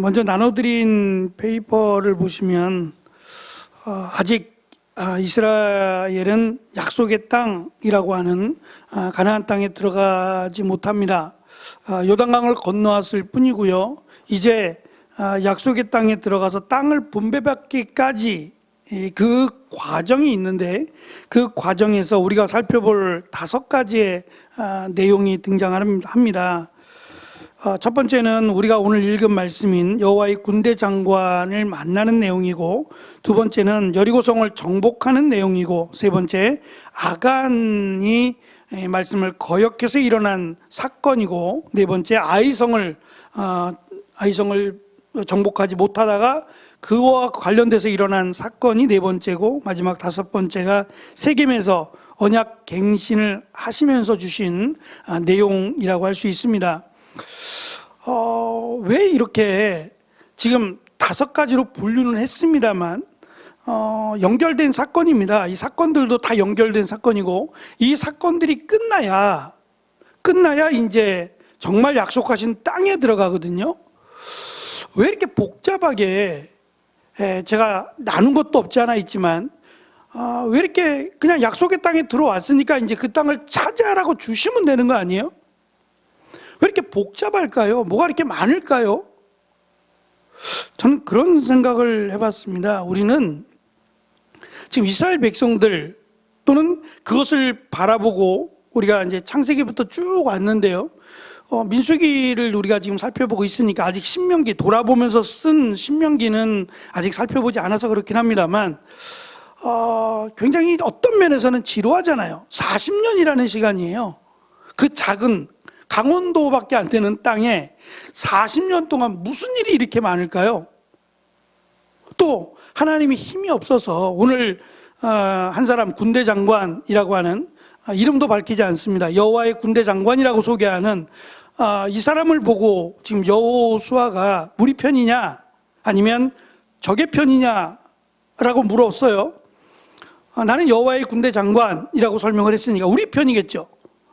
먼저 나눠드린 페이퍼를 보시면 아직 이스라엘은 약속의 땅이라고 하는 가나안 땅에 들어가지 못합니다. 요단강을 건너왔을 뿐이고요. 이제 약속의 땅에 들어가서 땅을 분배받기까지 그 과정이 있는데, 그 과정에서 우리가 살펴볼 5가지의 내용이 등장합니다. 첫 번째는 우리가 오늘 읽은 말씀인 여호와의 군대 장관을 만나는 내용이고, 두 번째는 여리고성을 정복하는 내용이고, 세 번째 아간이 말씀을 거역해서 일어난 사건이고, 네 번째 아이성을 정복하지 못하다가 그와 관련돼서 일어난 사건이 네 번째고, 마지막 5번째가 세겜에서 언약 갱신을 하시면서 주신 내용이라고 할 수 있습니다. 왜 이렇게 지금 5가지로 분류는 했습니다만 연결된 사건입니다. 이 사건들도 다 연결된 사건이고, 이 사건들이 끝나야 이제 정말 약속하신 땅에 들어가거든요. 왜 이렇게 복잡하게, 제가 나눈 것도 없지 않아 있지만 왜 이렇게 그냥 약속의 땅에 들어왔으니까 이제 그 땅을 차지하라고 주시면 되는 거 아니에요? 왜 이렇게 복잡할까요? 뭐가 이렇게 많을까요? 저는 그런 생각을 해봤습니다. 우리는 지금 이스라엘 백성들 또는 그것을 바라보고 우리가 이제 창세기부터 쭉 왔는데요. 민수기를 우리가 지금 살펴보고 있으니까 아직 신명기, 돌아보면서 쓴 신명기는 아직 살펴보지 않아서 그렇긴 합니다만 굉장히 어떤 면에서는 지루하잖아요. 40년이라는 시간이에요. 그 작은 강원도밖에 안 되는 땅에 40년 동안 무슨 일이 이렇게 많을까요? 또 하나님이 힘이 없어서 오늘 한 사람 군대 장관이라고 하는, 이름도 밝히지 않습니다. 여호와의 군대 장관이라고 소개하는 이 사람을 보고 지금 여호수아가 우리 편이냐 아니면 적의 편이냐라고 물었어요. 나는 여호와의 군대 장관이라고 설명을 했으니까 우리 편이겠죠.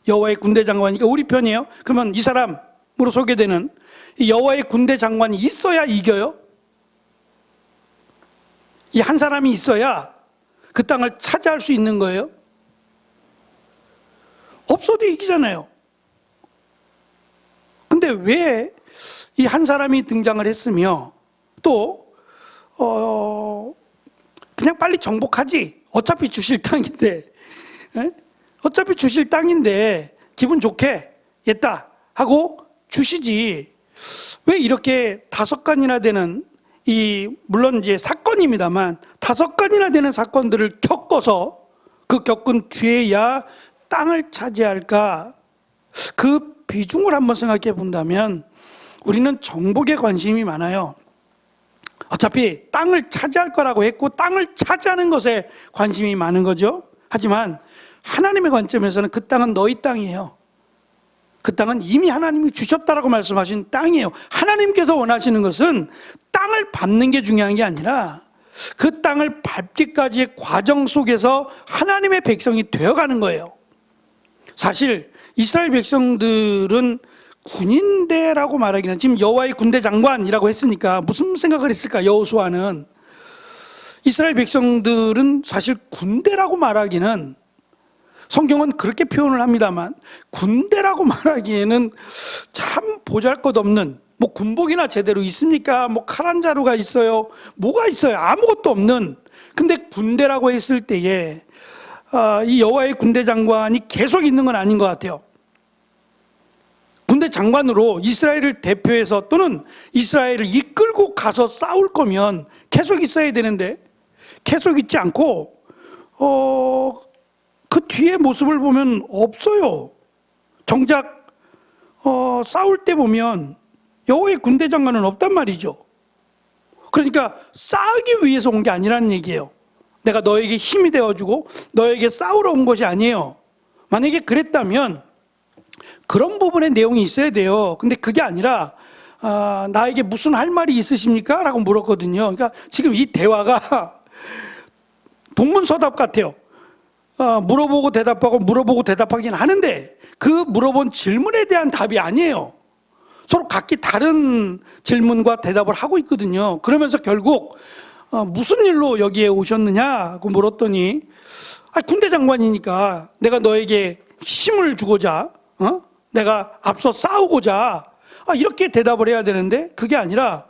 여호와의 군대 장관이니까 우리 편이에요. 그러면 이 사람으로 소개되는 이 여호와의 군대 장관이 있어야 이겨요. 이 한 사람이 있어야 그 땅을 차지할 수 있는 거예요. 없어도 이기잖아요. 근데 왜 이 한 사람이 등장을 했으며 또 그냥 빨리 정복하지, 어차피 주실 땅인데, 어차피 주실 땅인데 기분 좋게 했다 하고 주시지, 왜 이렇게 5건이나 되는 물론 이제 사건입니다만 5건이나 되는 사건들을 겪어서 그 겪은 뒤에야 땅을 차지할까? 그 비중을 한번 생각해 본다면 우리는 정복에 관심이 많아요. 어차피 땅을 차지할 거라고 했고 땅을 차지하는 것에 관심이 많은 거죠. 하지만 하나님의 관점에서는 그 땅은 너희 땅이에요. 그 땅은 이미 하나님이 주셨다라고 말씀하신 땅이에요. 하나님께서 원하시는 것은 땅을 밟는 게 중요한 게 아니라 그 땅을 밟기까지의 과정 속에서 하나님의 백성이 되어가는 거예요. 사실 이스라엘 백성들은 군인대라고 말하기는, 지금 여호와의 군대 장관이라고 했으니까 무슨 생각을 했을까? 여호수아는 이스라엘 백성들은 사실 군대라고 말하기는, 성경은 그렇게 표현을 합니다만 군대라고 말하기에는 참 보잘것없는, 뭐 군복이나 제대로 있습니까? 뭐 칼 한 자루가 있어요? 뭐가 있어요? 아무것도 없는. 근데 군대라고 했을 때에 이 여호와의 군대 장관이 계속 있는 건 아닌 것 같아요. 군대 장관으로 이스라엘을 대표해서 또는 이스라엘을 이끌고 가서 싸울 거면 계속 있어야 되는데 계속 있지 않고 그 뒤에 모습을 보면 없어요. 정작 싸울 때 보면 여호와의 군대 장관은 없단 말이죠. 그러니까 싸우기 위해서 온 게 아니라는 얘기예요. 내가 너에게 힘이 되어주고 너에게 싸우러 온 것이 아니에요. 만약에 그랬다면 그런 부분의 내용이 있어야 돼요. 근데 그게 아니라 나에게 무슨 할 말이 있으십니까? 라고 물었거든요. 그러니까 지금 이 대화가 동문서답 같아요. 물어보고 대답하고 물어보고 대답하긴 하는데 그 물어본 질문에 대한 답이 아니에요. 서로 각기 다른 질문과 대답을 하고 있거든요. 그러면서 결국 무슨 일로 여기에 오셨느냐고 물었더니 군대 장관이니까 내가 너에게 힘을 주고자 내가 앞서 싸우고자 이렇게 대답을 해야 되는데 그게 아니라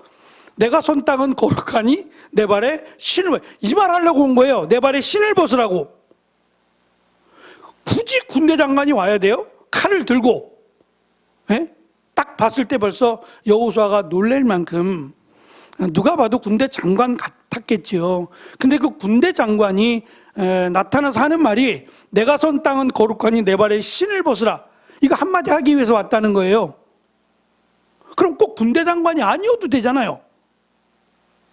내가 선 땅은 거룩하니 내 발에 신을 이 말 하려고 온 거예요. 내 발에 신을 벗으라고. 굳이 군대 장관이 와야 돼요? 칼을 들고. 딱 봤을 때 벌써 여호수아가 놀랄 만큼 누가 봐도 군대 장관 같았겠죠. 근데 그 군대 장관이 나타나서 하는 말이 내가 선 땅은 거룩하니 내 발에 신을 벗으라. 이거 한마디 하기 위해서 왔다는 거예요. 그럼 꼭 군대 장관이 아니어도 되잖아요.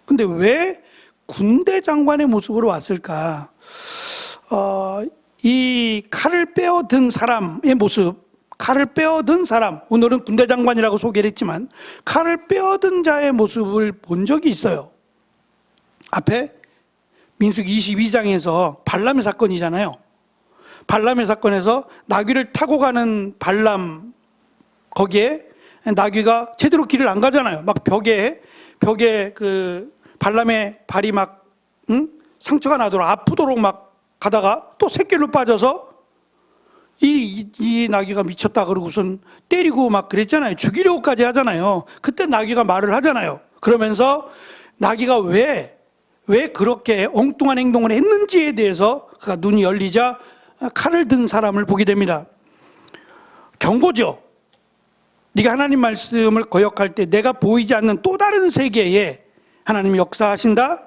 근데 왜 군대 장관의 모습으로 왔을까? 이 칼을 빼어든 사람의 모습, 칼을 빼어든 사람, 오늘은 군대 장관이라고 소개를 했지만 칼을 빼어든 자의 모습을 본 적이 있어요. 앞에 민수기 22장에서 발람의 사건이잖아요. 발람의 사건에서 나귀를 타고 가는 발람, 거기에 나귀가 제대로 길을 안 가잖아요. 막 벽에 그 발람의 발이 막 상처가 나도록 아프도록 막 가다가 또 샛길로 빠져서 이 나귀가 미쳤다 그러고선 때리고 막 그랬잖아요. 죽이려고까지 하잖아요. 그때 나귀가 말을 하잖아요. 그러면서 나귀가 왜 그렇게 엉뚱한 행동을 했는지에 대해서 그가 눈이 열리자 칼을 든 사람을 보게 됩니다. 경고죠. 네가 하나님 말씀을 거역할 때 내가 보이지 않는 또 다른 세계에 하나님이 역사하신다?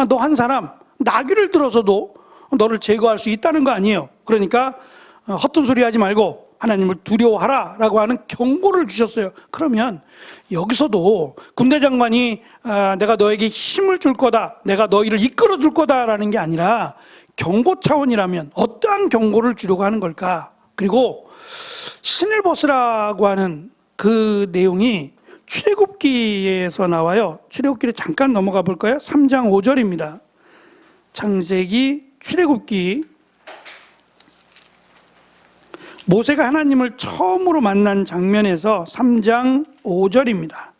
너 한 사람 나귀를 들어서도 너를 제거할 수 있다는 거 아니에요. 그러니까 헛된 소리 하지 말고 하나님을 두려워하라 라고 하는 경고를 주셨어요. 그러면 여기서도 군대 장관이 내가 너에게 힘을 줄 거다, 내가 너희를 이끌어 줄 거다라는 게 아니라 경고 차원이라면 어떠한 경고를 주려고 하는 걸까? 그리고 신을 벗으라고 하는 그 내용이 출애굽기에서 나와요. 출애굽기를 잠깐 넘어가 볼까요? 3장 5절입니다. 창세기 출애굽기, 모세가 하나님을 처음으로 만난 장면에서 3장 5절입니다.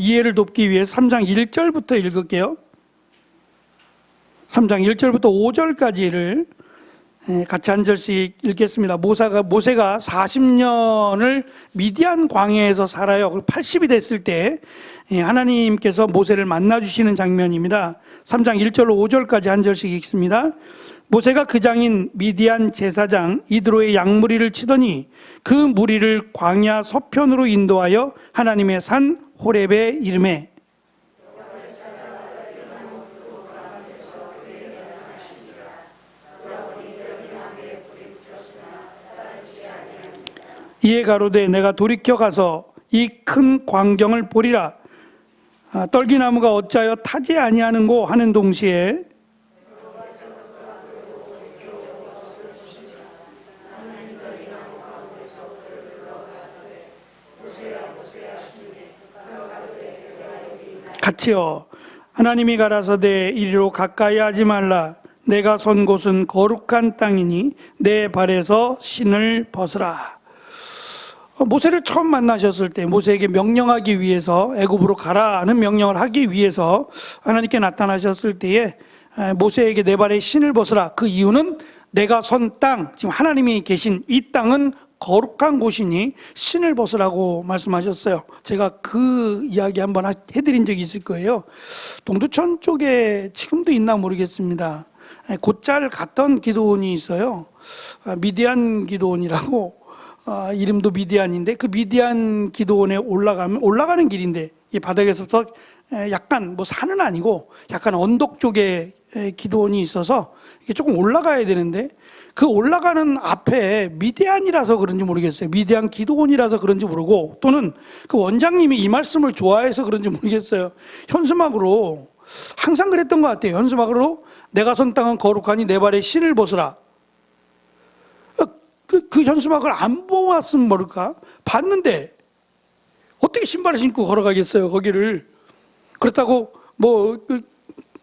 이해를 돕기 위해 3장 1절부터 읽을게요. 3장 1절부터 5절까지를 같이 한 절씩 읽겠습니다. 모세가 40년을 미디안 광야에서 살아요. 80이 됐을 때 하나님께서 모세를 만나주시는 장면입니다. 3장 1절로 5절까지 한 절씩 읽습니다. 모세가 그 장인 미디안 제사장 이드로의 양무리를 치더니 그 무리를 광야 서편으로 인도하여 하나님의 산 호렙에 이르매 이에 가로되 내가 돌이켜 가서 이 큰 광경을 보리라. 떨기나무가 어찌하여 타지 아니하는고 하는 동시에 같이요. 하나님이 가라사대 이리로 가까이 하지 말라. 내가 선 곳은 거룩한 땅이니 내 발에서 신을 벗으라. 모세를 처음 만나셨을 때 모세에게 명령하기 위해서 애굽으로 가라는 명령을 하기 위해서 하나님께 나타나셨을 때에 모세에게 내 발에 신을 벗으라. 그 이유는 내가 선 땅, 지금 하나님이 계신 이 땅은 거룩한 곳이니 신을 벗으라고 말씀하셨어요. 제가 그 이야기 한번 해드린 적이 있을 거예요. 동두천 쪽에 지금도 있나 모르겠습니다. 곧잘 갔던 기도원이 있어요. 미디안 기도원이라고, 이름도 미디안인데 그 미디안 기도원에 올라가는 길인데 이 바닥에서부터 약간 산은 아니고 약간 언덕 쪽에 기도원이 있어서 이게 조금 올라가야 되는데 그 올라가는 앞에 미디안이라서 그런지 모르겠어요. 미디안 기도원이라서 그런지 모르고 또는 그 원장님이 이 말씀을 좋아해서 그런지 모르겠어요. 현수막으로 항상 그랬던 것 같아요. 현수막으로 내가 선 땅은 거룩하니 내 발에 신을 벗으라. 그 현수막을 안 보았으면 모를까? 봤는데 어떻게 신발을 신고 걸어가겠어요, 거기를. 그렇다고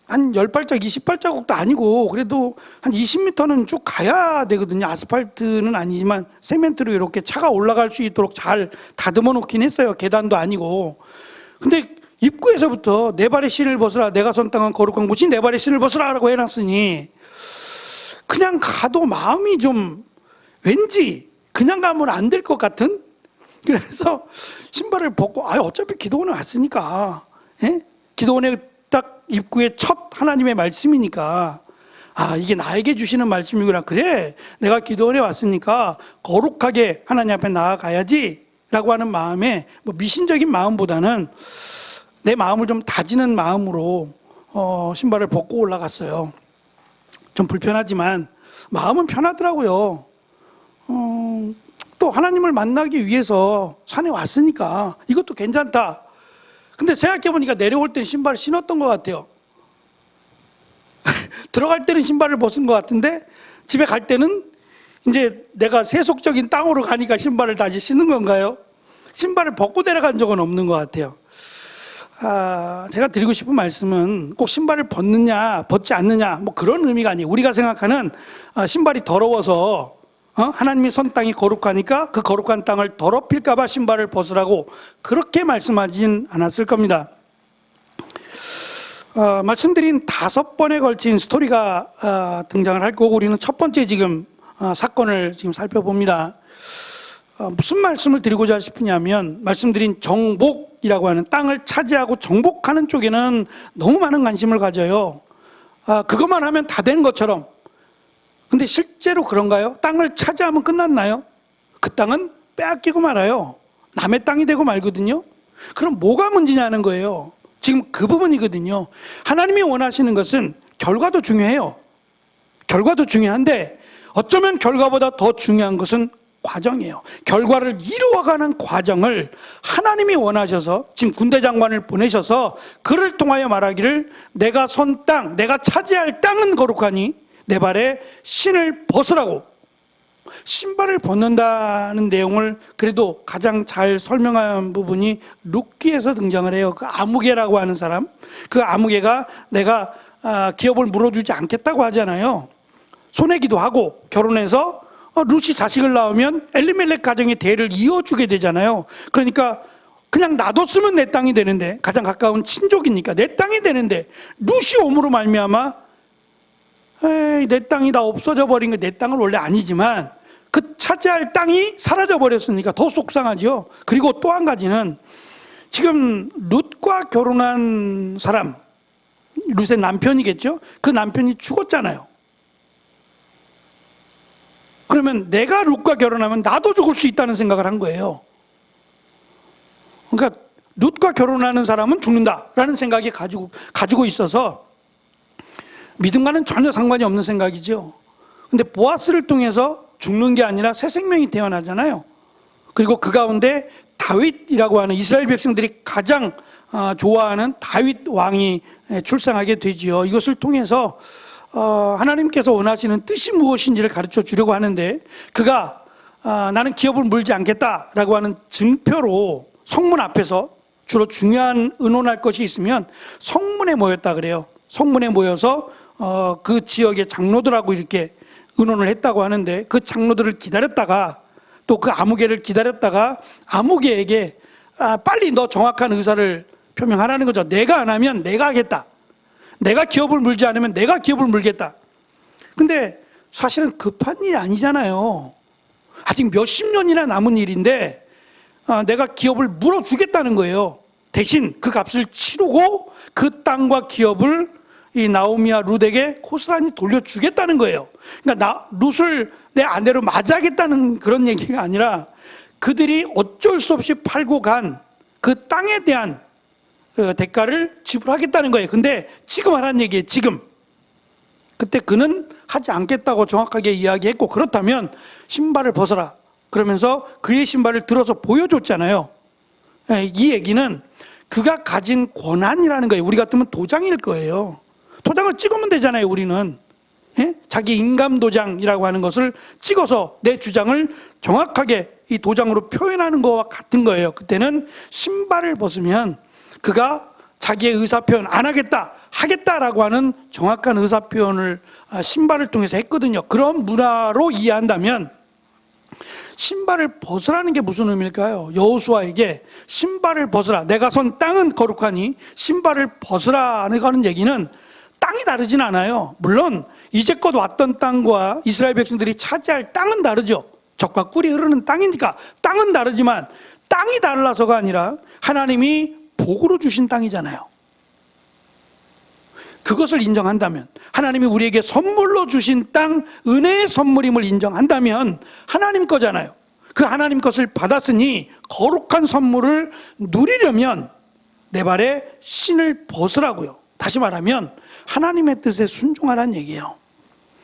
한 10발짝, 20발자국도 아니고 그래도 한 20m는 쭉 가야 되거든요. 아스팔트는 아니지만 세멘트로 이렇게 차가 올라갈 수 있도록 잘 다듬어 놓긴 했어요. 계단도 아니고. 근데 입구에서부터 내 발의 신을 벗으라, 내가 선 땅은 거룩한 곳이 내 발의 신을 벗으라 라고 해놨으니 그냥 가도 마음이 좀 왠지 그냥 가면 안 될 것 같은, 그래서 신발을 벗고 어차피 기도원에 왔으니까, 예? 기도원에 딱 입구에 첫 하나님의 말씀이니까 이게 나에게 주시는 말씀이구나. 그래, 내가 기도원에 왔으니까 거룩하게 하나님 앞에 나아가야지 라고 하는 마음에, 뭐 미신적인 마음보다는 내 마음을 좀 다지는 마음으로 신발을 벗고 올라갔어요. 좀 불편하지만 마음은 편하더라고요. 또 하나님을 만나기 위해서 산에 왔으니까 이것도 괜찮다. 근데 생각해보니까 내려올 때는 신발을 신었던 것 같아요. 들어갈 때는 신발을 벗은 것 같은데 집에 갈 때는 이제 내가 세속적인 땅으로 가니까 신발을 다시 신는 건가요? 신발을 벗고 내려간 적은 없는 것 같아요. 제가 드리고 싶은 말씀은 꼭 신발을 벗느냐 벗지 않느냐 뭐 그런 의미가 아니에요. 우리가 생각하는 신발이 더러워서 하나님의 선 땅이 거룩하니까 그 거룩한 땅을 더럽힐까 봐 신발을 벗으라고 그렇게 말씀하진 않았을 겁니다. 말씀드린 5번에 걸친 스토리가 등장을 할 거고, 우리는 첫 번째 지금 사건을 지금 살펴봅니다. 무슨 말씀을 드리고자 싶으냐면, 말씀드린 정복이라고 하는 땅을 차지하고 정복하는 쪽에는 너무 많은 관심을 가져요. 그것만 하면 다 된 것처럼. 근데 실제로 그런가요? 땅을 차지하면 끝났나요? 그 땅은 빼앗기고 말아요. 남의 땅이 되고 말거든요. 그럼 뭐가 문제냐는 거예요. 지금 그 부분이거든요. 하나님이 원하시는 것은 결과도 중요해요. 결과도 중요한데 어쩌면 결과보다 더 중요한 것은 과정이에요. 결과를 이루어가는 과정을 하나님이 원하셔서 지금 군대 장관을 보내셔서 그를 통하여 말하기를 내가 선 땅, 내가 차지할 땅은 거룩하니 내 발에 신을 벗으라고. 신발을 벗는다는 내용을 그래도 가장 잘 설명한 부분이 룻기에서 등장을 해요. 그 아무개라고 하는 사람, 그 아무개가 내가 기업을 물어주지 않겠다고 하잖아요. 손해기도 하고 결혼해서 룻이 자식을 낳으면 엘리멜렉 가정의 대를 이어주게 되잖아요. 그러니까 그냥 놔뒀으면 내 땅이 되는데, 가장 가까운 친족이니까 내 땅이 되는데 룻이 옴으로 말미암아 내 땅이 다 없어져 버린 거. 내 땅은 원래 아니지만 그 차지할 땅이 사라져 버렸으니까 더 속상하죠. 그리고 또 한 가지는 지금 룻과 결혼한 사람, 룻의 남편이겠죠. 그 남편이 죽었잖아요. 그러면 내가 룻과 결혼하면 나도 죽을 수 있다는 생각을 한 거예요. 그러니까 룻과 결혼하는 사람은 죽는다라는 생각이 가지고 있어서 믿음과는 전혀 상관이 없는 생각이죠. 근데 보아스를 통해서 죽는 게 아니라 새 생명이 태어나잖아요. 그리고 그 가운데 다윗이라고 하는 이스라엘 백성들이 가장 좋아하는 다윗 왕이 출생하게 되지요. 이것을 통해서 하나님께서 원하시는 뜻이 무엇인지를 가르쳐 주려고 하는데, 그가 나는 기업을 물지 않겠다라고 하는 증표로 성문 앞에서 주로 중요한 의논할 것이 있으면 성문에 모였다 그래요. 성문에 모여서 그 지역의 장로들하고 이렇게 의논을 했다고 하는데, 그 장로들을 기다렸다가 또 그 아무개를 기다렸다가 아무개에게 빨리 너 정확한 의사를 표명하라는 거죠. 내가 안 하면 내가 하겠다. 내가 기업을 물지 않으면 내가 기업을 물겠다. 근데 사실은 급한 일이 아니잖아요. 아직 몇십 년이나 남은 일인데 내가 기업을 물어주겠다는 거예요. 대신 그 값을 치르고 그 땅과 기업을 이 나오미와 룻에게 고스란히 돌려주겠다는 거예요. 그러니까 룻을 내 아내로 맞이하겠다는 그런 얘기가 아니라 그들이 어쩔 수 없이 팔고 간 그 땅에 대한 대가를 지불하겠다는 거예요. 근데 지금 하라는 얘기예요. 지금. 그때 그는 하지 않겠다고 정확하게 이야기했고, 그렇다면 신발을 벗어라 그러면서 그의 신발을 들어서 보여줬잖아요. 이 얘기는 그가 가진 권한이라는 거예요. 우리 같으면 도장일 거예요. 도장을 찍으면 되잖아요. 우리는 자기 인감 도장이라고 하는 것을 찍어서 내 주장을 정확하게 이 도장으로 표현하는 것과 같은 거예요. 그때는 신발을 벗으면 그가 자기의 의사표현 안 하겠다 하겠다라고 하는 정확한 의사표현을 신발을 통해서 했거든요. 그런 문화로 이해한다면 신발을 벗으라는 게 무슨 의미일까요? 여호수아에게 신발을 벗으라. 내가 선 땅은 거룩하니 신발을 벗으라는 하는 얘기는 땅이 다르진 않아요. 물론 이제껏 왔던 땅과 이스라엘 백성들이 차지할 땅은 다르죠. 젖과 꿀이 흐르는 땅이니까 땅은 다르지만 땅이 달라서가 아니라 하나님이 복으로 주신 땅이잖아요. 그것을 인정한다면, 하나님이 우리에게 선물로 주신 땅, 은혜의 선물임을 인정한다면 하나님 거잖아요. 그 하나님 것을 받았으니 거룩한 선물을 누리려면 내 발에 신을 벗으라고요. 다시 말하면 하나님의 뜻에 순종하라는 얘기예요.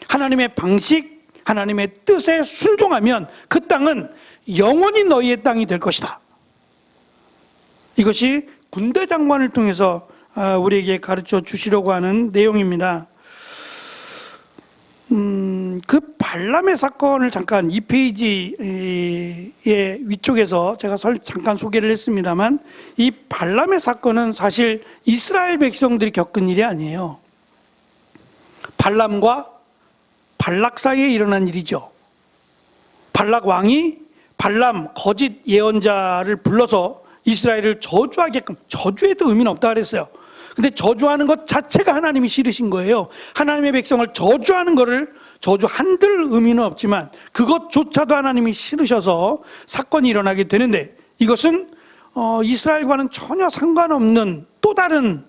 하나님의 방식, 하나님의 뜻에 순종하면 그 땅은 영원히 너희의 땅이 될 것이다. 이것이 군대 장관을 통해서 우리에게 가르쳐 주시려고 하는 내용입니다. 그 발람의 사건을 잠깐 2페이지의 위쪽에서 제가 잠깐 소개를 했습니다만, 이 발람의 사건은 사실 이스라엘 백성들이 겪은 일이 아니에요. 발람과 발락 사이에 일어난 일이죠. 발락 왕이 발람 거짓 예언자를 불러서 이스라엘을 저주하게끔, 저주에도 의미는 없다 그랬어요. 근데 저주하는 것 자체가 하나님이 싫으신 거예요. 하나님의 백성을 저주하는 것을 저주한들 의미는 없지만 그것조차도 하나님이 싫으셔서 사건이 일어나게 되는데, 이것은 이스라엘과는 전혀 상관없는 또 다른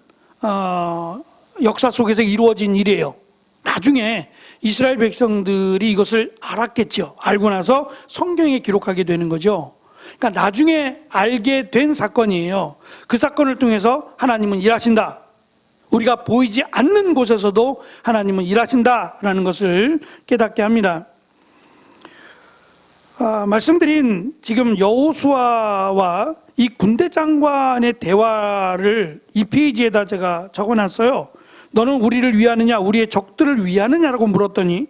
역사 속에서 이루어진 일이에요. 나중에 이스라엘 백성들이 이것을 알았겠죠. 알고 나서 성경에 기록하게 되는 거죠. 그러니까 나중에 알게 된 사건이에요. 그 사건을 통해서 하나님은 일하신다. 우리가 보이지 않는 곳에서도 하나님은 일하신다라는 것을 깨닫게 합니다. 말씀드린 지금 여호수아와 이 군대 장관의 대화를 이 페이지에다 제가 적어놨어요. 너는 우리를 위하느냐 우리의 적들을 위하느냐라고 물었더니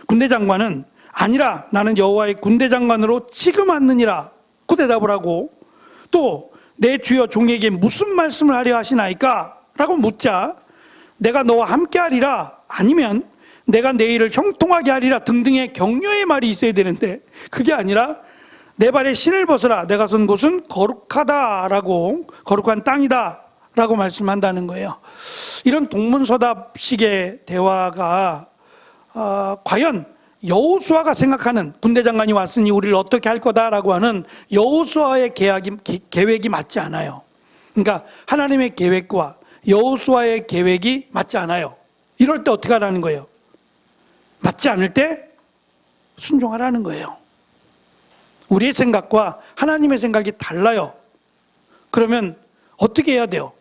군대 장관은 아니라 나는 여호와의 군대 장관으로 지금 왔느니라 그 대답을 하고, 또 내 주여 종에게 무슨 말씀을 하려 하시나이까? 라고 묻자 내가 너와 함께 하리라, 아니면 내가 내 일을 형통하게 하리라 등등의 격려의 말이 있어야 되는데 그게 아니라 내 발에 신을 벗으라, 내가 선 곳은 거룩하다라고, 거룩한 땅이다 라고 말씀한다는 거예요. 이런 동문서답식의 대화가 과연 여호수아가 생각하는 군대 장관이 왔으니 우리를 어떻게 할 거다라고 하는 여호수아의 계획이 맞지 않아요. 그러니까 하나님의 계획과 여호수아의 계획이 맞지 않아요. 이럴 때 어떻게 하라는 거예요? 맞지 않을 때 순종하라는 거예요. 우리의 생각과 하나님의 생각이 달라요. 그러면 어떻게 해야 돼요?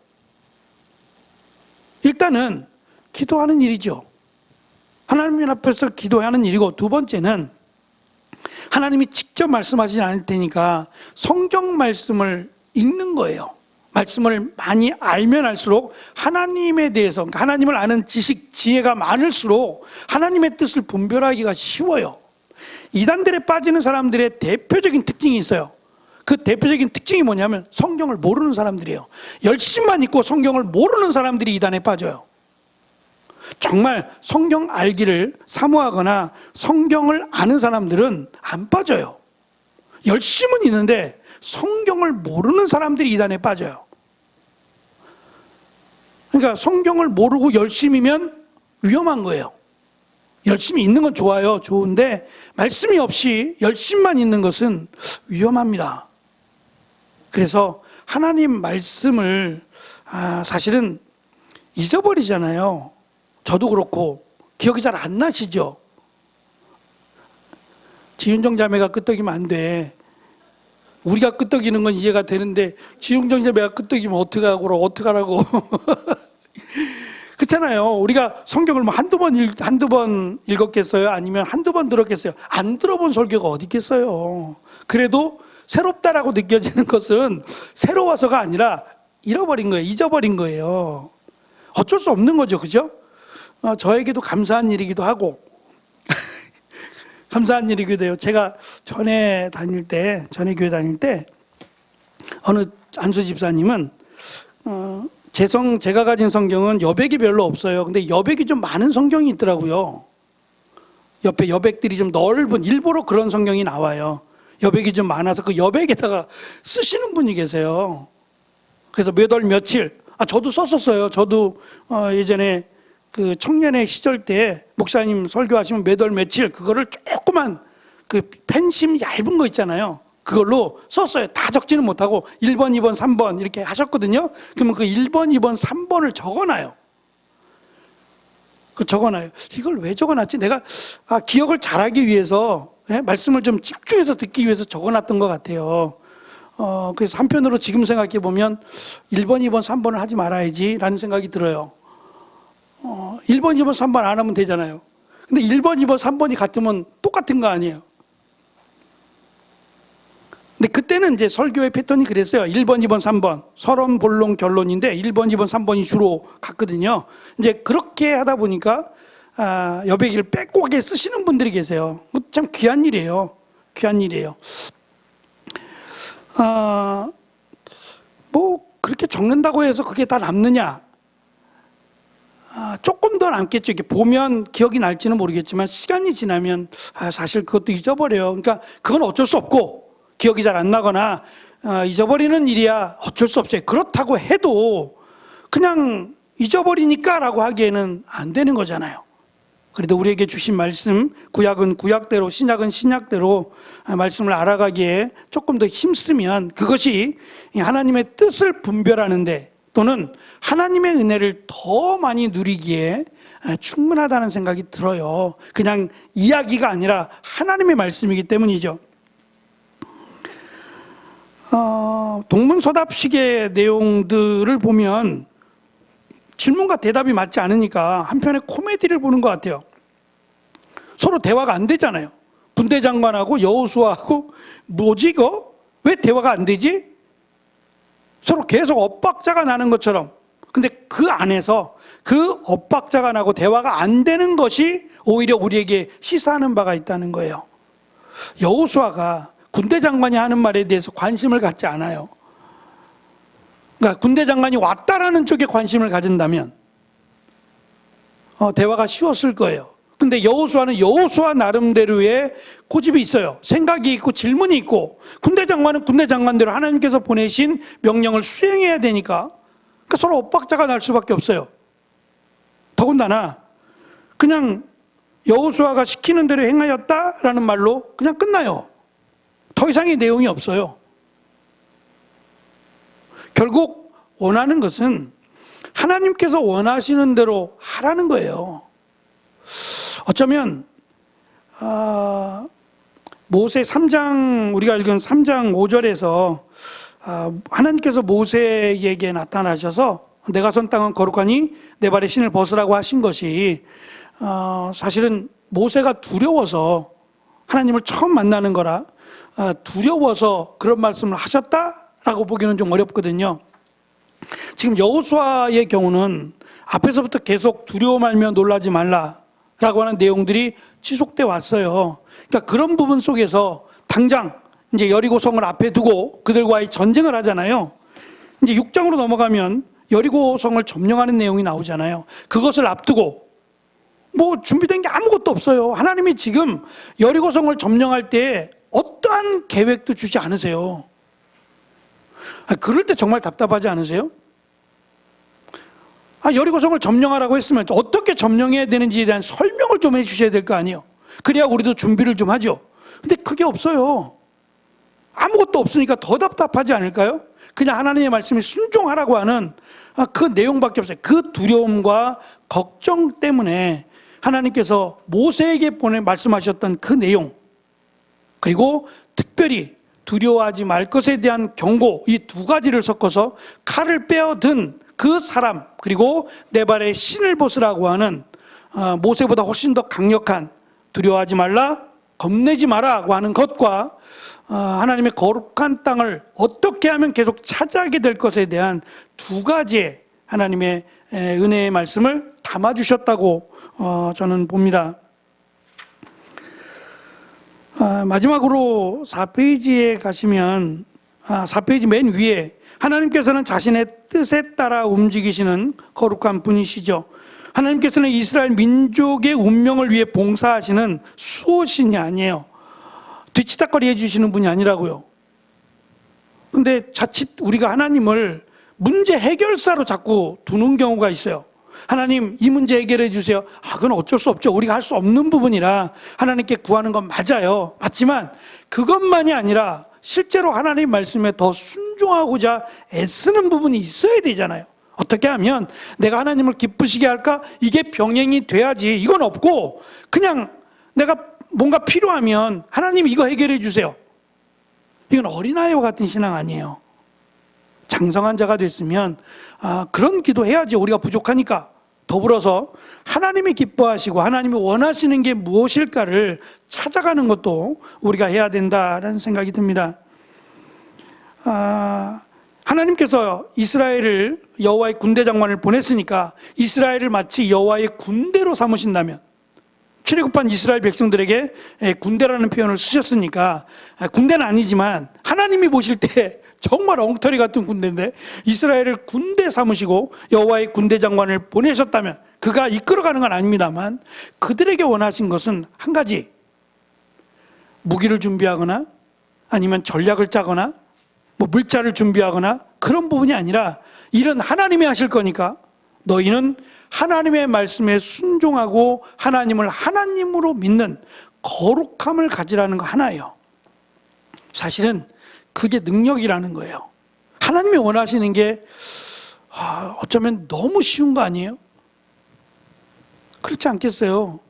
일단은 기도하는 일이죠. 하나님 앞에서 기도하는 일이고, 두 번째는 하나님이 직접 말씀하시지 않을 테니까 성경 말씀을 읽는 거예요. 말씀을 많이 알면 알수록 하나님에 대해서, 그러니까 하나님을 아는 지식, 지혜가 많을수록 하나님의 뜻을 분별하기가 쉬워요. 이단들에 빠지는 사람들의 대표적인 특징이 있어요. 그 대표적인 특징이 뭐냐면 성경을 모르는 사람들이에요. 열심만 읽고 성경을 모르는 사람들이 이단에 빠져요. 정말 성경 알기를 사모하거나 성경을 아는 사람들은 안 빠져요. 열심은 있는데 성경을 모르는 사람들이 이단에 빠져요. 그러니까 성경을 모르고 열심이면 위험한 거예요. 열심히 있는 건 좋아요. 좋은데 말씀이 없이 열심만 있는 것은 위험합니다. 그래서 하나님 말씀을 사실은 잊어버리잖아요. 저도 그렇고 기억이 잘 안 나시죠? 지윤정 자매가 끄떡이면 안 돼. 우리가 끄떡이는 건 이해가 되는데 지윤정 자매가 끄떡이면 어떡하라고. 그렇잖아요. 우리가 성경을 뭐 한두 번 읽었겠어요? 아니면 한두 번 들었겠어요? 안 들어본 설교가 어디 있겠어요? 그래도 새롭다라고 느껴지는 것은 새로워서가 아니라 잃어버린 거예요. 잊어버린 거예요. 어쩔 수 없는 거죠. 그죠? 저에게도 감사한 일이기도 하고 감사한 일이기도 해요. 제가 전에 교회 다닐 때 어느 안수 집사님은 제가 가진 성경은 여백이 별로 없어요. 근데 여백이 좀 많은 성경이 있더라고요. 옆에 여백들이 좀 넓은, 일부러 그런 성경이 나와요. 여백이 좀 많아서 그 여백에다가 쓰시는 분이 계세요. 그래서 몇 월 며칠, 저도 썼었어요. 저도 예전에 그 청년의 시절 때 목사님 설교하시면 몇 월 며칠 그거를 조그만 그 펜심 얇은 거 있잖아요. 그걸로 썼어요. 다 적지는 못하고 1번, 2번, 3번 이렇게 하셨거든요. 그러면 그 1번, 2번, 3번을 적어놔요. 적어놔요. 이걸 왜 적어놨지? 내가 기억을 잘하기 위해서, 말씀을 좀 집중해서 듣기 위해서 적어놨던 것 같아요. 그래서 한편으로 지금 생각해 보면 1번, 2번, 3번을 하지 말아야지 라는 생각이 들어요. 1번, 2번, 3번 안 하면 되잖아요. 근데 1번, 2번, 3번이 같으면 똑같은 거 아니에요. 근데 그때는 이제 설교의 패턴이 그랬어요. 1번, 2번, 3번. 서론, 본론, 결론인데 1번, 2번, 3번이 주로 갔거든요. 이제 그렇게 하다 보니까 여백이를 빼곡하게 쓰시는 분들이 계세요. 참 귀한 일이에요. 귀한 일이에요. 뭐 그렇게 적는다고 해서 그게 다 남느냐? 조금 더 남겠죠. 이렇게 보면 기억이 날지는 모르겠지만 시간이 지나면 사실 그것도 잊어버려요. 그러니까 그건 어쩔 수 없고 기억이 잘 안 나거나 잊어버리는 일이야 어쩔 수 없어요. 그렇다고 해도 그냥 잊어버리니까 라고 하기에는 안 되는 거잖아요. 그래도 우리에게 주신 말씀, 구약은 구약대로, 신약은 신약대로 말씀을 알아가기에 조금 더 힘쓰면 그것이 하나님의 뜻을 분별하는데 또는 하나님의 은혜를 더 많이 누리기에 충분하다는 생각이 들어요. 그냥 이야기가 아니라 하나님의 말씀이기 때문이죠. 동문서답식의 내용들을 보면 질문과 대답이 맞지 않으니까 한편의 코미디를 보는 것 같아요. 서로 대화가 안 되잖아요. 군대장관하고 여호수아하고 뭐지 이거? 왜 대화가 안 되지? 서로 계속 엇박자가 나는 것처럼. 근데 그 안에서 그 엇박자가 나고 대화가 안 되는 것이 오히려 우리에게 시사하는 바가 있다는 거예요. 여호수아가 군대 장관이 하는 말에 대해서 관심을 갖지 않아요. 그러니까 군대 장관이 왔다라는 쪽에 관심을 가진다면 대화가 쉬웠을 거예요. 근데 여호수아는 여호수아 나름대로의 고집이 있어요. 생각이 있고 질문이 있고 군대 장관은 군대 장관대로 하나님께서 보내신 명령을 수행해야 되니까 그러니까 서로 엇박자가 날 수밖에 없어요. 더군다나 그냥 여호수아가 시키는 대로 행하였다라는 말로 그냥 끝나요. 더 이상의 내용이 없어요. 결국 원하는 것은 하나님께서 원하시는 대로 하라는 거예요. 어쩌면 모세 3장 우리가 읽은 3장 5절에서 하나님께서 모세에게 나타나셔서 내가 선 땅은 거룩하니 내 발에 신을 벗으라고 하신 것이 사실은 모세가 두려워서 하나님을 처음 만나는 거라 두려워서 그런 말씀을 하셨다라고 보기는 좀 어렵거든요. 지금 여호수아의 경우는 앞에서부터 계속 두려워 말며 놀라지 말라라고 하는 내용들이 지속돼 왔어요. 그러니까 그런 부분 속에서 당장 이제 여리고성을 앞에 두고 그들과의 전쟁을 하잖아요. 이제 6장으로 넘어가면 여리고성을 점령하는 내용이 나오잖아요. 그것을 앞두고 뭐 준비된 게 아무것도 없어요. 하나님이 지금 여리고성을 점령할 때 어떠한 계획도 주지 않으세요. 그럴 때 정말 답답하지 않으세요? 여리고성을 점령하라고 했으면 어떻게 점령해야 되는지에 대한 설명을 좀 해주셔야 될 거 아니에요. 그래야 우리도 준비를 좀 하죠. 근데 그게 없어요. 아무것도 없으니까 더 답답하지 않을까요? 그냥 하나님의 말씀에 순종하라고 하는 그 내용밖에 없어요. 그 두려움과 걱정 때문에 하나님께서 모세에게 말씀하셨던 그 내용, 그리고 특별히 두려워하지 말 것에 대한 경고, 이 두 가지를 섞어서 칼을 빼어든 그 사람, 그리고 내 발에 신을 벗으라고 하는 모세보다 훨씬 더 강력한 두려워하지 말라, 겁내지 마라고 하는 것과 하나님의 거룩한 땅을 어떻게 하면 계속 차지하게 될 것에 대한 두 가지의 하나님의 은혜의 말씀을 담아주셨다고 저는 봅니다. 마지막으로 4페이지에 가시면 4페이지 맨 위에 하나님께서는 자신의 뜻에 따라 움직이시는 거룩한 분이시죠. 하나님께서는 이스라엘 민족의 운명을 위해 봉사하시는 수호신이 아니에요. 뒤치다거리 해주시는 분이 아니라고요. 근데 자칫 우리가 하나님을 문제 해결사로 자꾸 두는 경우가 있어요. 하나님 이 문제 해결해 주세요. 그건 어쩔 수 없죠. 우리가 할 수 없는 부분이라 하나님께 구하는 건 맞아요. 맞지만 그것만이 아니라 실제로 하나님 말씀에 더 순종하고자 애쓰는 부분이 있어야 되잖아요. 어떻게 하면 내가 하나님을 기쁘시게 할까? 이게 병행이 돼야지. 이건 없고 그냥 내가 뭔가 필요하면 하나님 이거 해결해 주세요. 이건 어린아이와 같은 신앙 아니에요. 장성한 자가 됐으면 그런 기도해야지. 우리가 부족하니까. 더불어서 하나님이 기뻐하시고 하나님이 원하시는 게 무엇일까를 찾아가는 것도 우리가 해야 된다는 생각이 듭니다. 하나님께서 이스라엘을 여호와의 군대 장관을 보냈으니까 이스라엘을 마치 여호와의 군대로 삼으신다면, 출애굽한 이스라엘 백성들에게 군대라는 표현을 쓰셨으니까, 군대는 아니지만 하나님이 보실 때 정말 엉터리 같은 군대인데 이스라엘을 군대 삼으시고 여호와의 군대 장관을 보내셨다면, 그가 이끌어가는 건 아닙니다만 그들에게 원하신 것은 한 가지, 무기를 준비하거나 아니면 전략을 짜거나 물자를 준비하거나 그런 부분이 아니라, 일은 하나님이 하실 거니까 너희는 하나님의 말씀에 순종하고 하나님을 하나님으로 믿는 거룩함을 가지라는 거 하나예요. 사실은 그게 능력이라는 거예요. 하나님이 원하시는 게 어쩌면 너무 쉬운 거 아니에요? 그렇지 않겠어요?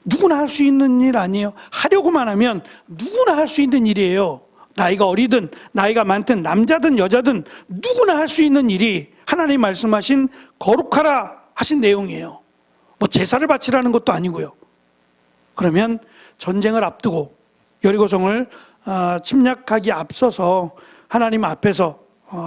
누구나 할 수 있는 일 아니에요. 하려고만 하면 누구나 할 수 있는 일이에요. 나이가 어리든 나이가 많든 남자든 여자든 누구나 할 수 있는 일이 하나님 말씀하신 거룩하라 하신 내용이에요. 제사를 바치라는 것도 아니고요. 그러면 전쟁을 앞두고 여리고성을 침략하기 앞서서 하나님 앞에서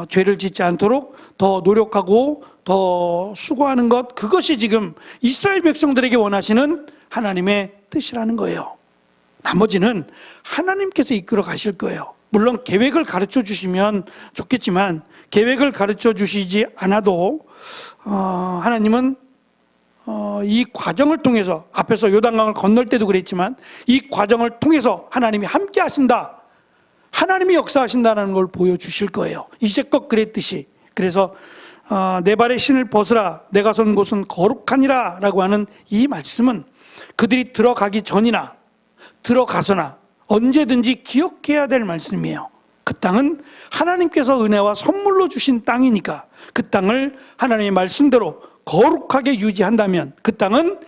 죄를 짓지 않도록 더 노력하고 더 수고하는 것, 그것이 지금 이스라엘 백성들에게 원하시는 하나님의 뜻이라는 거예요. 나머지는 하나님께서 이끌어 가실 거예요. 물론 계획을 가르쳐 주시면 좋겠지만 계획을 가르쳐 주시지 않아도 하나님은 이 과정을 통해서, 앞에서 요단강을 건널 때도 그랬지만 이 과정을 통해서 하나님이 함께 하신다, 하나님이 역사하신다는 걸 보여주실 거예요. 이제껏 그랬듯이. 그래서 내 발의 신을 벗으라, 내가 선 곳은 거룩하니라 라고 하는 이 말씀은 그들이 들어가기 전이나 들어가서나 언제든지 기억해야 될 말씀이에요. 그 땅은 하나님께서 은혜와 선물로 주신 땅이니까 그 땅을 하나님의 말씀대로 거룩하게 유지한다면 그 땅은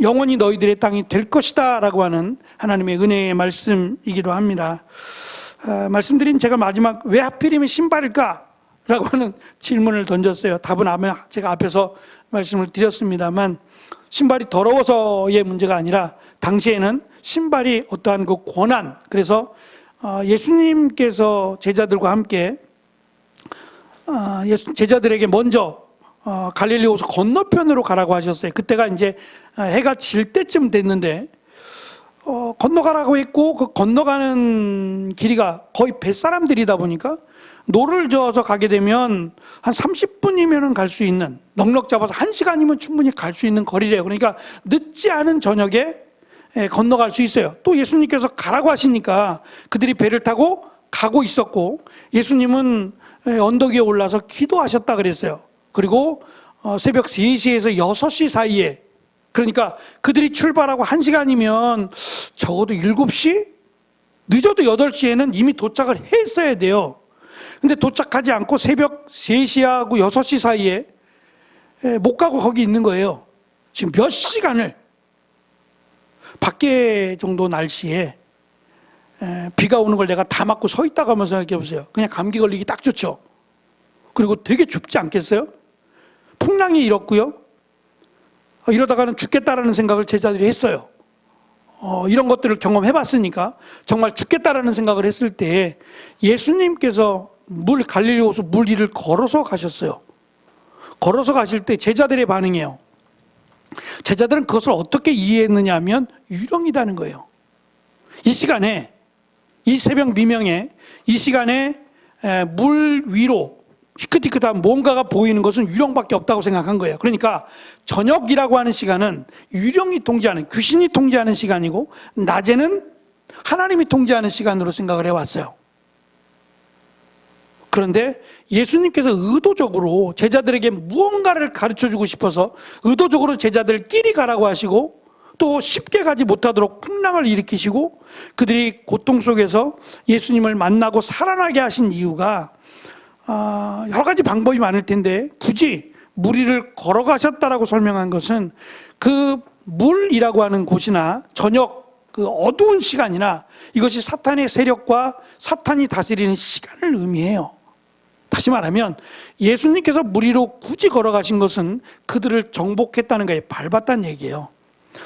영원히 너희들의 땅이 될 것이다 라고 하는 하나님의 은혜의 말씀이기도 합니다. 말씀드린 제가 마지막 왜 하필이면 신발일까? 라고 하는 질문을 던졌어요. 답은 아마 제가 앞에서 말씀을 드렸습니다만, 신발이 더러워서의 문제가 아니라 당시에는 신발이 어떠한 그 권한, 그래서 예수님께서 제자들과 함께 제자들에게 먼저 갈릴리 호수 건너편으로 가라고 하셨어요. 그때가 이제 해가 질 때쯤 됐는데 건너가라고 했고, 그 건너가는 길이가 거의 뱃사람들이다 보니까 노를 저어서 가게 되면 한 30분이면 갈 수 있는, 넉넉 잡아서 1시간이면 충분히 갈 수 있는 거리래요. 그러니까 늦지 않은 저녁에 건너갈 수 있어요. 또 예수님께서 가라고 하시니까 그들이 배를 타고 가고 있었고, 예수님은 언덕 위에 올라서 기도하셨다 그랬어요. 그리고 새벽 3시에서 6시 사이에, 그러니까 그들이 출발하고 1시간이면 적어도 7시? 늦어도 8시에는 이미 도착을 했어야 돼요. 근데 도착하지 않고 새벽 3시하고 6시 사이에 못 가고 거기 있는 거예요. 지금 몇 시간을. 밖에 정도 날씨에 비가 오는 걸 내가 다 맞고 서 있다가 한번 생각해 보세요. 그냥 감기 걸리기 딱 좋죠. 그리고 되게 춥지 않겠어요? 풍랑이 일었고요. 이러다가는 죽겠다라는 생각을 제자들이 했어요. 이런 것들을 경험해 봤으니까 정말 죽겠다라는 생각을 했을 때 예수님께서 갈릴리 호수 물 위를 걸어서 가셨어요. 걸어서 가실 때 제자들의 반응이에요. 제자들은 그것을 어떻게 이해했느냐 하면 유령이라는 거예요. 이 시간에, 이 새벽 미명에, 이 시간에 물 위로, 희끗희끗한 뭔가가 보이는 것은 유령밖에 없다고 생각한 거예요. 그러니까 저녁이라고 하는 시간은 유령이 통제하는, 귀신이 통제하는 시간이고, 낮에는 하나님이 통제하는 시간으로 생각을 해왔어요. 그런데 예수님께서 의도적으로 제자들에게 무언가를 가르쳐주고 싶어서 의도적으로 제자들끼리 가라고 하시고, 또 쉽게 가지 못하도록 풍랑을 일으키시고, 그들이 고통 속에서 예수님을 만나고 살아나게 하신 이유가 여러 가지 방법이 많을 텐데 굳이 물 위를 걸어가셨다라고 설명한 것은 그 물이라고 하는 곳이나 저녁 그 어두운 시간이나 이것이 사탄의 세력과 사탄이 다스리는 시간을 의미해요. 다시 말하면 예수님께서 물 위로 굳이 걸어가신 것은 그들을 정복했다는 거에 밟았다는 얘기예요.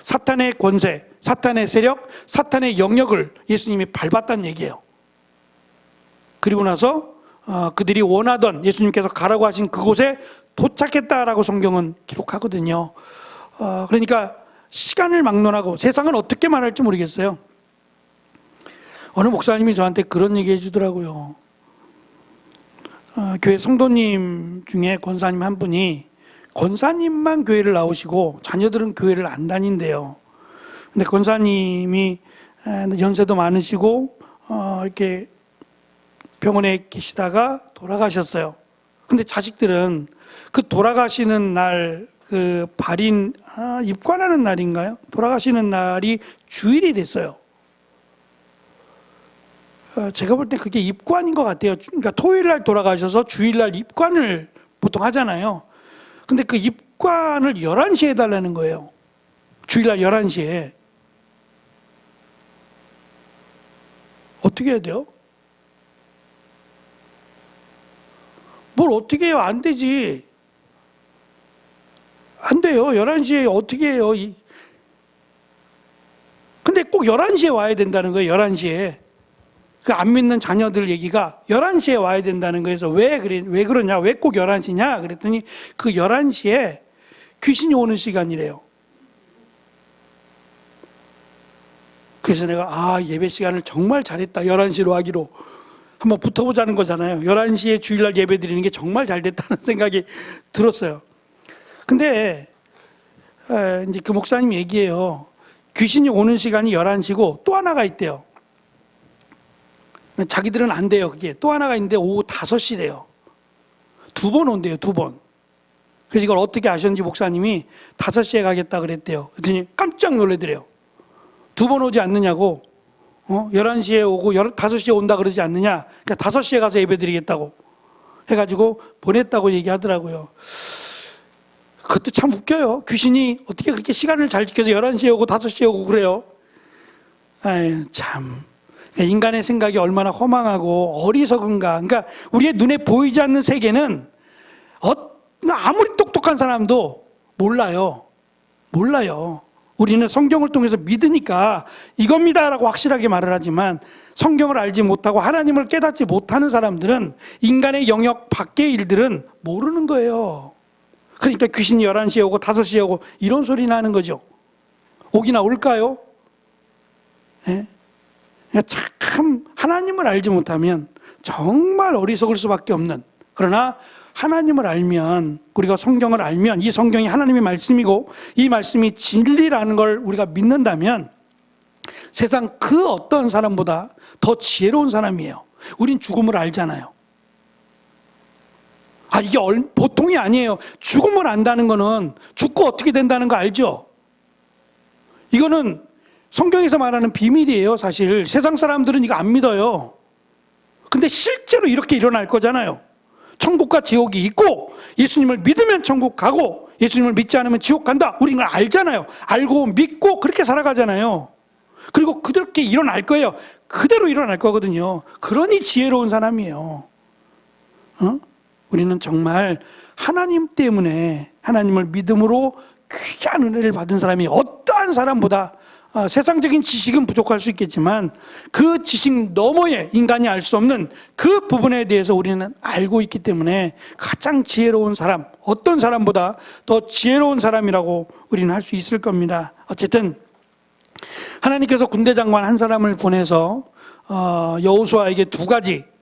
사탄의 권세, 사탄의 세력, 사탄의 영역을 예수님이 밟았다는 얘기예요. 그리고 나서 그들이 원하던 예수님께서 가라고 하신 그곳에 도착했다라고 성경은 기록하거든요. 그러니까 시간을 막론하고 세상은 어떻게 말할지 모르겠어요. 어느 목사님이 저한테 그런 얘기 해주더라고요. 교회 성도님 중에 권사님 한 분이 권사님만 교회를 나오시고 자녀들은 교회를 안 다닌대요. 근데 권사님이 연세도 많으시고 이렇게 병원에 계시다가 돌아가셨어요. 근데 자식들은 그 돌아가시는 날 그 발인 입관하는 날인가요? 돌아가시는 날이 주일이 됐어요. 제가 볼 때 그게 입관인 것 같아요. 그러니까 토요일 날 돌아가셔서 주일 날 입관을 보통 하잖아요. 근데 그 입관을 11시에 해달라는 거예요. 주일 날 11시에. 어떻게 해야 돼요? 뭘 어떻게 해요? 안 되지. 안 돼요. 11시에 어떻게 해요? 근데 꼭 11시에 와야 된다는 거예요. 11시에. 그 안 믿는 자녀들 얘기가 11시에 와야 된다는 거에서 왜 그러냐? 왜 꼭 11시냐? 그랬더니 그 11시에 귀신이 오는 시간이래요. 그래서 내가 예배 시간을 정말 잘했다. 11시로 하기로. 한번 붙어보자는 거잖아요. 11시에 주일날 예배 드리는 게 정말 잘 됐다는 생각이 들었어요. 근데 이제 그 목사님 얘기해요. 귀신이 오는 시간이 11시고 또 하나가 있대요. 자기들은 안 돼요. 그게 또 하나가 있는데 오후 5시래요. 2번 온대요. 2번. 그래서 이걸 어떻게 아셨는지 목사님이 5시에 가겠다 그랬대요. 그랬더니 깜짝 놀래더래요. 2번 오지 않느냐고. 11시에 오고 5시에 온다 그러지 않느냐. 그러니까 5시에 가서 예배 드리겠다고 해가지고 보냈다고 얘기하더라고요. 그것도 참 웃겨요. 귀신이 어떻게 그렇게 시간을 잘 지켜서 11시에 오고 5시에 오고 그래요. 아유, 참. 인간의 생각이 얼마나 허망하고 어리석은가. 그러니까 우리의 눈에 보이지 않는 세계는 아무리 똑똑한 사람도 몰라요. 우리는 성경을 통해서 믿으니까 이겁니다라고 확실하게 말을 하지만 성경을 알지 못하고 하나님을 깨닫지 못하는 사람들은 인간의 영역 밖의 일들은 모르는 거예요. 그러니까 귀신이 11시에 오고 5시에 오고 이런 소리나 하는 거죠. 오기나 올까요? 네? 참 하나님을 알지 못하면 정말 어리석을 수밖에 없는, 그러나 하나님을 알면, 우리가 성경을 알면 이 성경이 하나님의 말씀이고 이 말씀이 진리라는 걸 우리가 믿는다면 세상 그 어떤 사람보다 더 지혜로운 사람이에요. 우린 죽음을 알잖아요. 이게 보통이 아니에요. 죽음을 안다는 거는 죽고 어떻게 된다는 거 알죠? 이거는 성경에서 말하는 비밀이에요. 사실 세상 사람들은 이거 안 믿어요. 근데 실제로 이렇게 일어날 거잖아요. 천국과 지옥이 있고 예수님을 믿으면 천국 가고 예수님을 믿지 않으면 지옥 간다. 우리는 걸 알잖아요. 알고 믿고 그렇게 살아가잖아요. 그리고 그렇게 일어날 거예요. 그대로 일어날 거거든요. 그러니 지혜로운 사람이에요. 우리는 정말 하나님 때문에, 하나님을 믿음으로 귀한 은혜를 받은 사람이 어떠한 사람보다 세상적인 지식은 부족할 수 있겠지만 그 지식 너머에 인간이 알 수 없는 그 부분에 대해서 우리는 알고 있기 때문에 가장 지혜로운 사람, 어떤 사람보다 더 지혜로운 사람이라고 우리는 할 수 있을 겁니다. 어쨌든 하나님께서 군대 장관 한 사람을 보내서 여호수아에게 두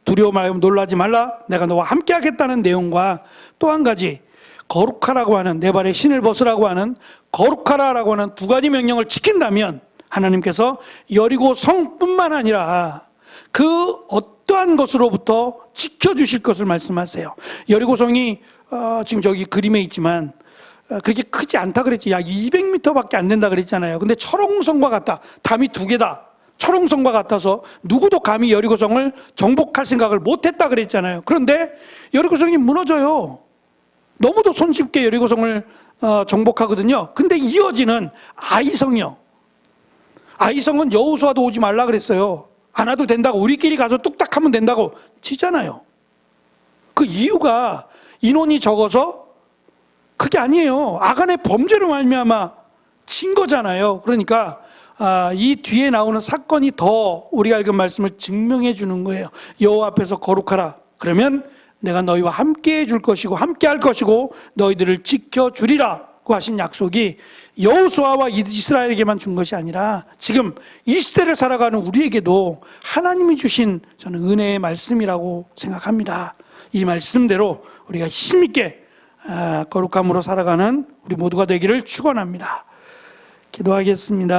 두려워 말고 놀라지 말라. 내가 너와 함께 하겠다는 내용과 또 한 가지 거룩하라고 하는, 내 발에 신을 벗으라고 하는 거룩하라라고 하는 두 가지 명령을 지킨다면 하나님께서 여리고 성뿐만 아니라 그 어떠한 것으로부터 지켜주실 것을 말씀하세요. 여리고성이 지금 저기 그림에 있지만 그렇게 크지 않다 그랬지. 약 200m밖에 안 된다 그랬잖아요. 근데 철옹성과 같다. 담이 두 개다. 철옹성과 같아서 누구도 감히 여리고성을 정복할 생각을 못했다 그랬잖아요. 그런데 여리고성이 무너져요. 너무도 손쉽게 여리고성을 정복하거든요. 근데 이어지는 아이성이요. 아이성은 여호수아도 오지 말라 그랬어요. 안 와도 된다고, 우리끼리 가서 뚝딱 하면 된다고 치잖아요. 그 이유가 인원이 적어서 그게 아니에요. 아간의 범죄로 말미암아 친 거잖아요. 그러니까 이 뒤에 나오는 사건이 더 우리가 읽은 말씀을 증명해 주는 거예요. 여호와 앞에서 거룩하라. 그러면 내가 너희와 함께 해줄 것이고 함께 할 것이고 너희들을 지켜주리라고 하신 약속이 여호수아와 이스라엘에게만 준 것이 아니라 지금 이 시대를 살아가는 우리에게도 하나님이 주신 저는 은혜의 말씀이라고 생각합니다. 이 말씀대로 우리가 힘있게 거룩함으로 살아가는 우리 모두가 되기를 축원합니다. 기도하겠습니다.